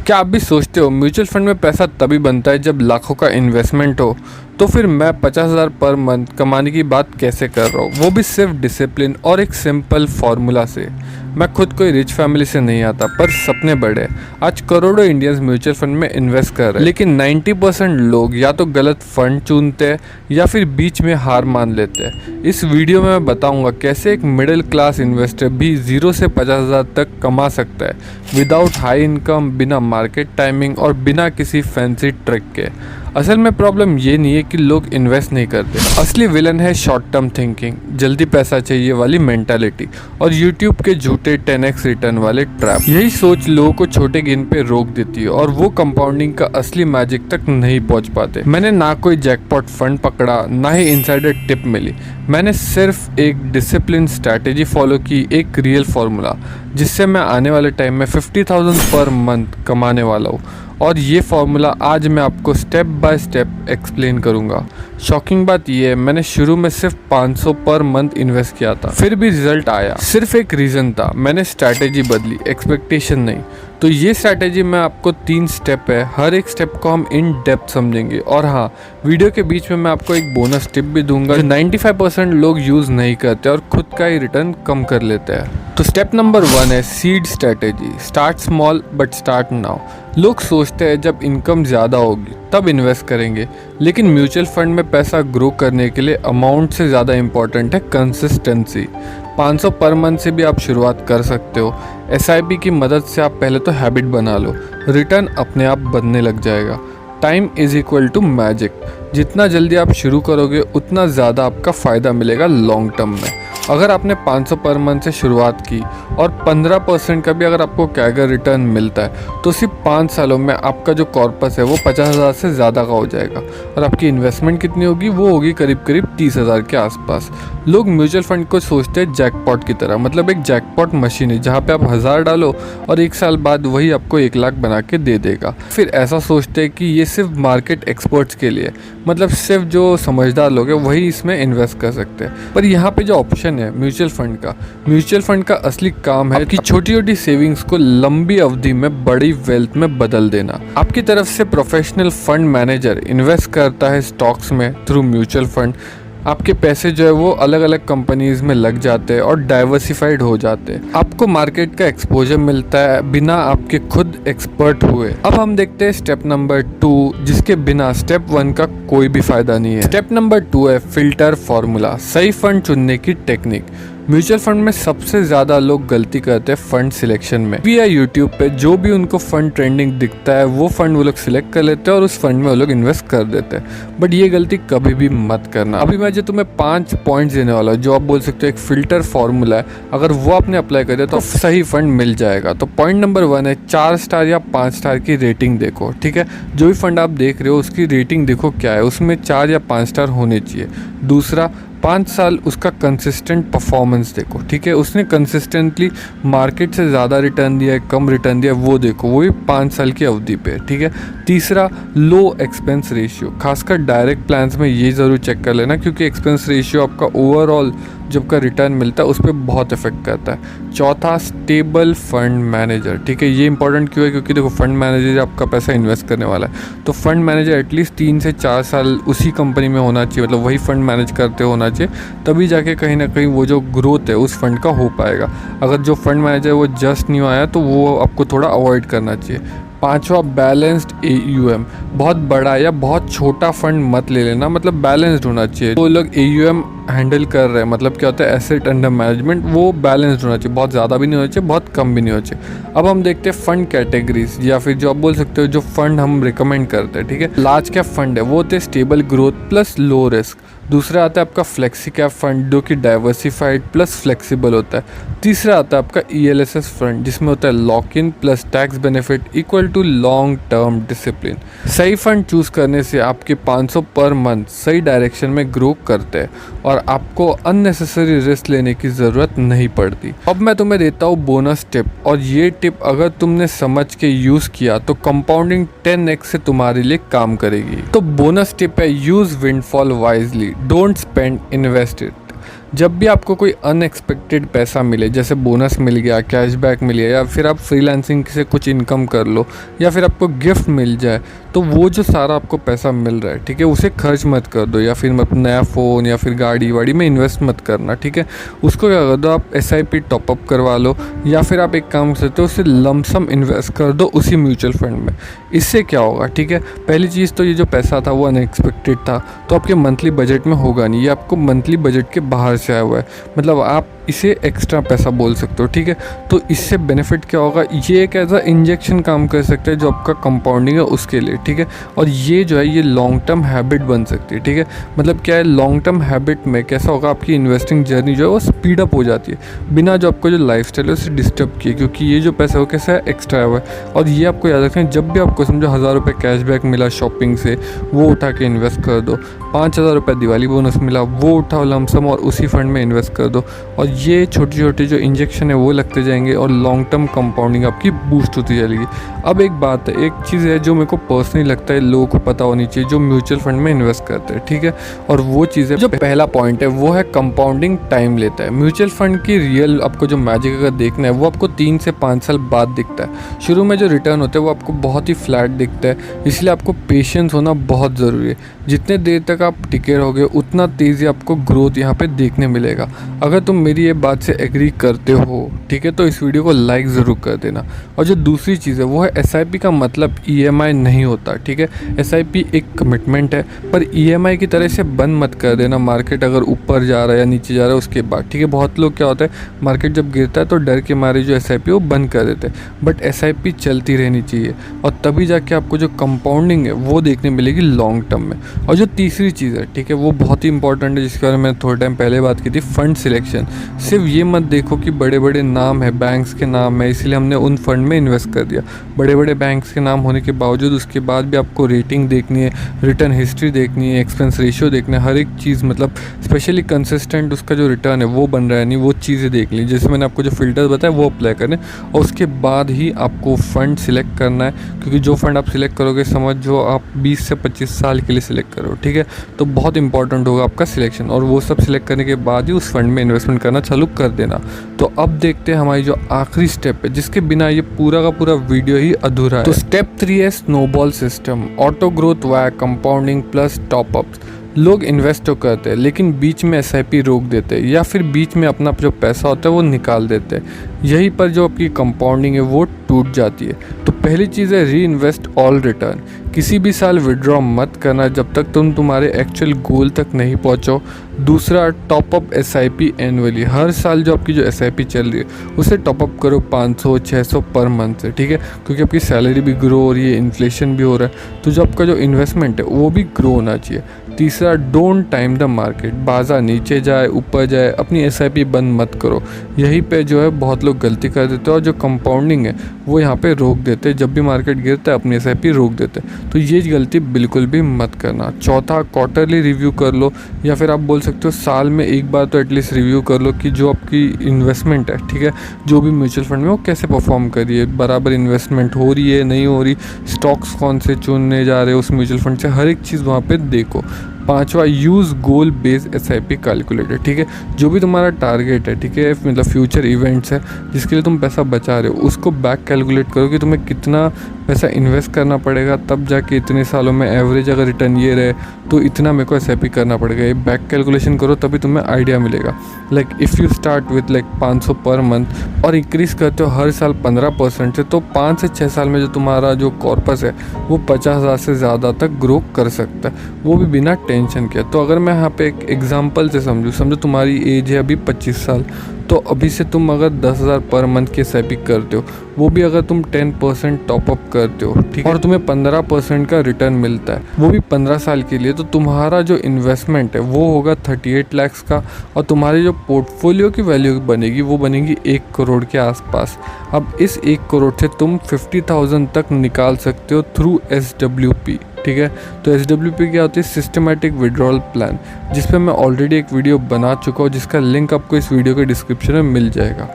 क्या आप भी सोचते हो म्यूचुअल फंड में पैसा तभी बनता है जब लाखों का इन्वेस्टमेंट हो? तो फिर मैं 50,000 पर मंथ कमाने की बात कैसे कर रहा हूँ, वो भी सिर्फ डिसिप्लिन और एक सिंपल फार्मूला से। मैं खुद कोई रिच फैमिली से नहीं आता, पर सपने बड़े। आज करोड़ों इंडियंस म्यूचुअल फंड में इन्वेस्ट कर रहे हैं, लेकिन 90% लोग या तो गलत फंड चुनते हैं या फिर बीच में हार मान लेते हैं। इस वीडियो में मैं बताऊंगा कैसे एक मिडिल क्लास इन्वेस्टर भी 0 से 50,000 तक कमा सकता है विदाउट हाई इनकम, बिना मार्केट टाइमिंग और बिना किसी फैंसी ट्रिक के। असल में प्रॉब्लम ये नहीं है कि लोग इन्वेस्ट नहीं करते, असली विलन है शॉर्ट टर्म थिंकिंग, जल्दी पैसा चाहिए वाली मेंटालिटी और यूट्यूब के झूठे 10x रिटर्न वाले ट्रैप। यही सोच लोगों को छोटे गेन पे रोक देती है और वो कंपाउंडिंग का असली मैजिक तक नहीं पहुंच पाते। मैंने ना कोई जैकपॉट फंड पकड़ा, ना ही इनसाइडर टिप मिली। मैंने सिर्फ एक डिसिप्लिन स्ट्रैटेजी फॉलो की, एक रियल फार्मूला जिससे मैं आने वाले टाइम में 50,000 पर मंथ कमाने वाला हूँ। और ये फार्मूला आज मैं आपको स्टेप बाय स्टेप एक्सप्लेन करूँगा। शॉकिंग बात यह है, मैंने शुरू में सिर्फ 500 पर मंथ इन्वेस्ट किया था, फिर भी रिजल्ट आया। सिर्फ एक रीज़न था, मैंने स्ट्रैटेजी बदली, एक्सपेक्टेशन नहीं। तो ये स्ट्रैटेजी में आपको 3 स्टेप है, हर एक स्टेप को हम इन डेप्थ समझेंगे। और हाँ, वीडियो के बीच में मैं आपको एक बोनस टिप भी दूंगा जो 95% लोग यूज़ नहीं करते और खुद का ही रिटर्न कम कर लेते हैं। तो स्टेप नंबर 1 है seed strategy. Start small but start now. लोग सोचते हैं जब इनकम ज़्यादा होगी तब इन्वेस्ट करेंगे, लेकिन म्यूचुअल फंड में पैसा ग्रो करने के लिए अमाउंट से ज़्यादा इम्पॉर्टेंट है कंसिस्टेंसी। 500 पर मंथ से भी आप शुरुआत कर सकते हो। SIP की मदद से आप पहले तो हैबिट बना लो, रिटर्न अपने आप बनने लग जाएगा। Time is equal to magic. जितना जल्दी आप शुरू करोगे उतना ज़्यादा आपका फ़ायदा मिलेगा लॉन्ग टर्म में। अगर आपने 500 पर मंथ से शुरुआत की और 15% का भी अगर आपको कैगर रिटर्न मिलता है तो सिर्फ 5 सालों में आपका जो कॉर्पस है वो 50,000 से ज़्यादा का हो जाएगा। और आपकी इन्वेस्टमेंट कितनी होगी? वो होगी करीब करीब 30,000 के आसपास। लोग म्यूचुअल फंड को सोचते हैं जैकपॉट की तरह, मतलब एक जैकपॉट मशीन है जहाँ पे आप 1000 डालो और 1 साल बाद वही आपको 1 लाख बना के दे देगा। फिर ऐसा सोचते हैं कि ये सिर्फ मार्केट एक्सपर्ट्स के लिए, मतलब सिर्फ जो समझदार लोग हैं वही इसमें इन्वेस्ट कर सकते हैं। पर यहाँ पे जो ऑप्शन है म्यूचुअल फंड का असली काम है कि छोटी छोटी सेविंग्स को लंबी अवधि में बड़ी वेल्थ में बदल देना। आपकी तरफ से प्रोफेशनल फंड मैनेजर इन्वेस्ट करता है स्टॉक्स में थ्रू म्यूचुअल फंड। आपके पैसे जो है वो अलग अलग कंपनीज में लग जाते हैं और डाइवर्सिफाइड हो जाते हैं। आपको मार्केट का एक्सपोजर मिलता है बिना आपके खुद एक्सपर्ट हुए। अब हम देखते हैं स्टेप नंबर 2, जिसके बिना स्टेप 1 का कोई भी फायदा नहीं है। स्टेप नंबर 2 है फिल्टर फार्मूला, सही फंड चुनने की टेक्निक। म्यूचुअल फंड में सबसे ज़्यादा लोग गलती करते हैं फंड सिलेक्शन में। या यूट्यूब पे जो भी उनको फंड ट्रेंडिंग दिखता है वो फंड वो लोग सिलेक्ट कर लेते हैं और उस फंड में वो लोग इन्वेस्ट कर देते हैं। बट ये गलती कभी भी मत करना। अभी मैं जो तुम्हें 5 पॉइंट्स देने वाला हूँ, जो आप बोल सकते हो एक फिल्टर फार्मूला है, अगर वो आपने अप्लाई कर दिया तो सही फंड मिल जाएगा। तो पॉइंट नंबर 1 है 4 स्टार या 5 स्टार की रेटिंग देखो। ठीक है, जो भी फंड आप देख रहे हो उसकी रेटिंग देखो क्या है, उसमें 4 या 5 स्टार होने चाहिए। दूसरा, 5 साल उसका कंसिस्टेंट परफॉर्मेंस देखो। ठीक है, उसने कंसिस्टेंटली मार्केट से ज़्यादा रिटर्न दिया है, कम रिटर्न दिया है, वो देखो, वो भी 5 साल की अवधि पे। ठीक है। तीसरा, लो एक्सपेंस रेशियो, खासकर डायरेक्ट प्लान्स में ये ज़रूर चेक कर लेना क्योंकि एक्सपेंस रेशियो आपका ओवरऑल जब का रिटर्न मिलता है उस पर बहुत इफेक्ट करता है। चौथा, स्टेबल फंड मैनेजर। ठीक है, ये इंपॉर्टेंट क्यों है? क्योंकि देखो फंड मैनेजर आपका पैसा इन्वेस्ट करने वाला है, तो फंड मैनेजर एटलीस्ट 3 से 4 साल उसी कंपनी में होना चाहिए, मतलब वही फंड मैनेज करते होना चाहिए, तभी जाके कहीं ना कहीं वो जो ग्रोथ है उस फंड का हो पाएगा। अगर जो फंड मैनेजर वो जस्ट नहीं आया तो वो आपको थोड़ा अवॉइड करना चाहिए। 5वां, बैलेंस्ड AUM। बहुत बड़ा या बहुत छोटा फंड मत ले लेना, मतलब बैलेंस्ड होना चाहिए। वो लोग AUM हैंडल कर रहे हैं, मतलब क्या होता है एसेट अंडर मैनेजमेंट, वो बैलेंस्ड होना चाहिए, बहुत ज़्यादा भी नहीं होना चाहिए, बहुत कम भी नहीं होना चाहिए। अब हम देखते हैं फंड कैटेगरीज, या फिर जो आप बोल सकते हो जो फंड हम रिकमेंड करते हैं। ठीक है, लार्ज कैप फंड है वो होते हैं stable growth plus low risk. दूसरा आता है आपका फ्लेक्सी कैप फंड जो कि डाइवर्सिफाइड प्लस फ्लेक्सिबल होता है। तीसरा आता है आपका ELSS फंड जिसमें होता है lock in plus tax benefit equal to long term discipline. सही फंड चूज करने से आपके 500 पर मंथ सही डायरेक्शन में ग्रो करते हैं और आपको अननेसेसरी रिस्क लेने की ज़रूरत नहीं पड़ती। अब मैं तुम्हें देता हूँ बोनस टिप, और ये टिप अगर तुमने समझ के यूज़ किया तो कंपाउंडिंग 10x से तुम्हारे लिए काम करेगी। तो बोनस टिप है use windfall wisely, don't spend, invest it. जब भी आपको कोई अनएक्सपेक्टेड पैसा मिले, जैसे बोनस मिल गया, कैशबैक मिल गया, या फिर आप फ्रीलांसिंग से कुछ इनकम कर लो, या फिर आपको गिफ्ट मिल जाए, तो वो जो सारा आपको पैसा मिल रहा है, ठीक है, उसे खर्च मत कर दो, या फिर नया फ़ोन या फिर गाड़ी वाड़ी में इन्वेस्ट मत करना, ठीक है। उसको क्या कर दो, आप SIP टॉपअप करवा लो, या फिर आप एक काम कर सकते हो, उसे लमसम इन्वेस्ट कर दो उसी म्यूचुअल फंड में। इससे क्या होगा, ठीक है, पहली चीज़ तो ये जो पैसा था वो अनएक्सपेक्टेड था, तो आपके मंथली बजट में होगा नहीं, ये आपको मंथली बजट के बाहर से आया हुआ है, मतलब आप इसे एक्स्ट्रा पैसा बोल सकते हो, ठीक है। तो इससे बेनिफिट क्या होगा, ये एक एज अ इंजेक्शन काम कर सकता है जो आपका कंपाउंडिंग है उसके लिए, ठीक है। और ये जो है ये लॉन्ग टर्म हैबिट बन सकती है, ठीक है। मतलब क्या है, लॉन्ग टर्म हैबिट में कैसा होगा, आपकी इन्वेस्टिंग जर्नी जो है वो स्पीड अप हो जाती है बिना जो आपको जो लाइफस्टाइल है उसे डिस्टर्ब किए, क्योंकि ये जो पैसा हो कैसा है, एक्स्ट्रा हुआ है। और ये आपको याद रखें, जब भी आपको समझो 1000 रुपये कैशबैक मिला शॉपिंग से, वो उठा के इन्वेस्ट कर दो। 5000 रुपये दिवाली बोनस मिला, वो उठाओ लमसम और उसी फंड में इन्वेस्ट कर दो। और ये छोटी छोटी जो इंजेक्शन है वो लगते जाएंगे और लॉन्ग टर्म कंपाउंडिंग आपकी बूस्ट होती जाएगी। अब एक बात है, एक चीज़ है जो मेरे को पर्सनली लगता है लोगों को पता होनी चाहिए जो म्यूचुअल फंड में इन्वेस्ट करते हैं, ठीक है। और वो चीज़ है, जो पहला पॉइंट है वो है कंपाउंडिंग टाइम लेता है। म्यूचुअल फंड की रियल आपको जो मैजिक अगर देखना है वो आपको 3 से 5 साल बाद दिखता है। शुरू में जो रिटर्न होते हैं वो आपको बहुत ही फ्लैट दिखता है, इसलिए आपको पेशेंस होना बहुत ज़रूरी है। जितने देर तक आप टिके रहोगे उतना तेज़ी आपको ग्रोथ यहाँ पे देखने मिलेगा। अगर तुम मेरी ये बात से एग्री करते हो, ठीक है, तो इस वीडियो को लाइक ज़रूर कर देना। और जो दूसरी चीज़ है वो है SIP का मतलब EMI नहीं होता, ठीक है। SIP एक कमिटमेंट है, पर EMI की तरह से बंद मत कर देना मार्केट अगर ऊपर जा रहा है या नीचे जा रहा है उसके बाद, ठीक है। बहुत लोग क्या होता है, मार्केट जब गिरता है तो डर के मारे जो SIP वो बंद कर देते हैं, बट SIP चलती रहनी चाहिए और तभी जाके आपको जो कंपाउंडिंग है वो देखने मिलेगी लॉन्ग टर्म में। और जो तीसरी चीज़ है, ठीक है, वो बहुत ही इंपॉर्टेंट है, जिसके बारे में थोड़े टाइम पहले बात की थी, फंड सिलेक्शन। सिर्फ ये मत देखो कि बड़े बड़े नाम है, बैंक्स के नाम है, इसलिए हमने उन फंड में इन्वेस्ट कर दिया। बड़े बड़े बैंक्स के नाम होने के बावजूद उसके बाद भी आपको रेटिंग देखनी है, रिटर्न हिस्ट्री देखनी है, एक्सपेंस रेशियो देखना है, हर एक चीज़, मतलब स्पेशली कंसिस्टेंट उसका जो रिटर्न है वो बन रहा है नहीं, वो चीज़ें देख ली। जैसे मैंने आपको जो फिल्टर बताया वो अप्लाई करें और उसके बाद ही आपको फ़ंड सिलेक्ट करना है, क्योंकि जो फंड आप सिलेक्ट करोगे समझो आप 20 से 25 साल के लिए सिलेक्ट करो, ठीक है। तो बहुत इंपॉर्टेंट होगा आपका सिलेक्शन, और वो सब सिलेक्ट करने के बाद ही उस फंड में इन्वेस्टमेंट करना चालू कर देना। तो अब देखते हैं हमारी जो आखिरी स्टेप है, जिसके बिना ये पूरा का पूरा वीडियो ही अधूरा है। तो स्टेप 3 है snowball system, auto growth via compounding plus top ups. लोग इन्वेस्ट तो करते हैं लेकिन बीच में SIP रोक देते हैं, या फिर बीच में अपना जो पैसा होता है वो निकाल देते हैं। यहीं पर जो आपकी कंपाउंडिंग है वो टूट जाती है। तो पहली चीज़ है री इन्वेस्ट ऑल रिटर्न। किसी भी साल विड्रॉ मत करना जब तक तुम तुम्हारे एक्चुअल गोल तक नहीं पहुंचो। दूसरा, टॉपअप SIP एनुअली। हर साल जो आपकी जो SIP चल रही है उसे टॉपअप करो 500-600 पर मंथ से, ठीक है, क्योंकि आपकी सैलरी भी ग्रो हो रही है, इन्फ्लेशन भी हो रहा है, तो जो आपका जो इन्वेस्टमेंट है वो भी ग्रो होना चाहिए। तीसरा, डोंट टाइम द मार्केट। बाजार नीचे जाए ऊपर जाए अपनी SIP बंद मत करो। यहीं पे जो है बहुत लोग गलती कर देते हैं और जो कंपाउंडिंग है वो यहाँ पे रोक देते हैं। जब भी मार्केट गिरता है अपनी SIP रोक देते हैं, तो ये गलती बिल्कुल भी मत करना। चौथा, क्वार्टरली रिव्यू कर लो, या फिर आप बोल सकते हो साल में एक बार तो एटलीस्ट रिव्यू कर लो कि जो आपकी इन्वेस्टमेंट है, ठीक है, जो भी म्यूचुअल फंड में वो कैसे परफॉर्म कर रही है, बराबर इन्वेस्टमेंट हो रही है नहीं हो रही, स्टॉक्स कौन से चुनने जा रहे हो उस म्यूचुअल फंड से, हर एक चीज़ वहाँ पे देखो। पांचवा, यूज़ गोल बेस्ड SIP कैलकुलेटर, ठीक है, जो भी तुम्हारा टारगेट है, ठीक है, मतलब फ्यूचर इवेंट्स है जिसके लिए तुम पैसा बचा रहे हो, उसको बैक कैलकुलेट करो कि तुम्हें कितना पैसा इन्वेस्ट करना पड़ेगा, तब जाके इतने सालों में एवरेज अगर रिटर्न ये रहे तो इतना मेरे को SIP करना पड़ेगा। ये बैक कैलकुलेशन करो तभी तुम्हें आइडिया मिलेगा। Like if you start with like 500 per month और इंक्रीज़ करते हो हर साल 15% से, तो 5 से 6 साल में जो तुम्हारा जो कॉर्पस है वो 50,000 से ज़्यादा तक ग्रो कर सकता है, वो भी बिना टेंशन किया। तो अगर मैं यहाँ पे एक एग्जांपल से समझो तुम्हारी एज है अभी 25 साल, तो अभी से तुम अगर 10,000 पर मंथ की SIP करते हो, वो भी अगर तुम 10% टॉपअप करते हो, ठीक है, और तुम्हें 15% का रिटर्न मिलता है, वो भी 15 साल के लिए, तो तुम्हारा जो इन्वेस्टमेंट है वो होगा 38 लाख का, और तुम्हारी जो पोर्टफोलियो की वैल्यू बनेगी वो बनेगी 1 करोड़ के आसपास। अब इस 1 करोड़ से तुम 50,000 तक निकाल सकते हो थ्रू SWP, ठीक है। तो SWP क्या होती है, सिस्टमेटिक विड्रॉल प्लान, जिस पे मैं ऑलरेडी एक वीडियो बना चुका हूँ, जिसका लिंक आपको इस वीडियो के डिस्क्रिप्शन में मिल जाएगा।